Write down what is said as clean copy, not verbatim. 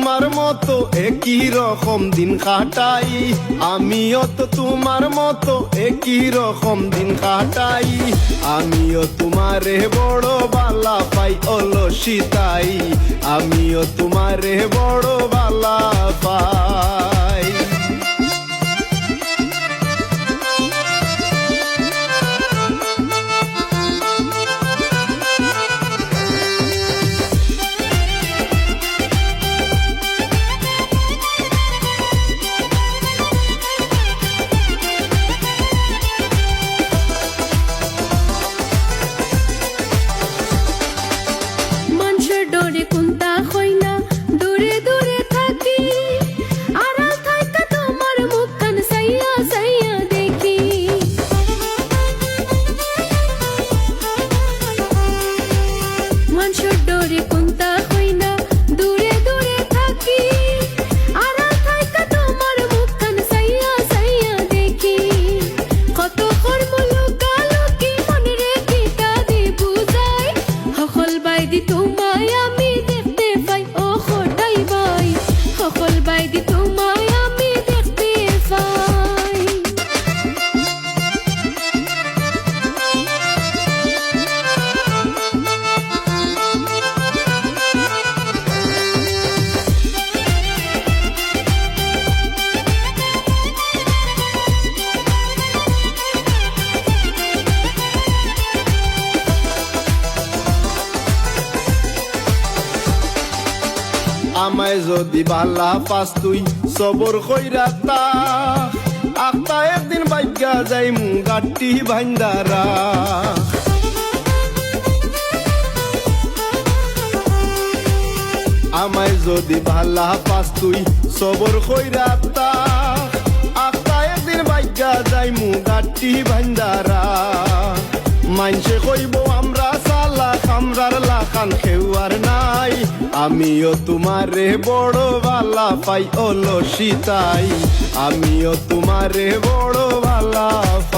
তোমার মতো একই রকম দিন কাটাই, আমিও তো তোমার মতো একই রকম দিন কাটাই। আমিও তোমারে বড় বালা পাই অলসিতাই, আমিও তোমারে বড় বালা পাই। ডরে কুন্তা হই না দূরে দূরে থাকি, আড়াল থাইকা তোমার মুখখান সাইয়া সাইয়া দেখি। মানুষের ডরে কুন্তা হই না দূরে দূরে থাকি, আড়াল থাইকা তোমার মুখখান সাইয়া সাইয়া দেখি। কত কর্ম লোকালোকি মনে রেখে কাঁদে বুঝাই, সকল বাইদি তোমায় আমি দেখতে পাই, ও খোটাই বাই সকল বাইদি তোমায় আমি দেখতে পাই। আমায় যদি বালা পাস তুই সবর কইরাতা, আখতা একদিন বাইগা যাইমু গাটি ভাইন্দারা। আমায় যদি বালা পাস তুই সবর কইরাতা, আখতা একদিন বাইগা যাইমু গাটি ভাইন্দারা। মানসে কইব আমরা সালা খামরার লাখান খেউয়ার নাই, আমিও তোমারে বড় বালা পাই অলসিতাই, আমিও তোমারে বড় বালা পাই।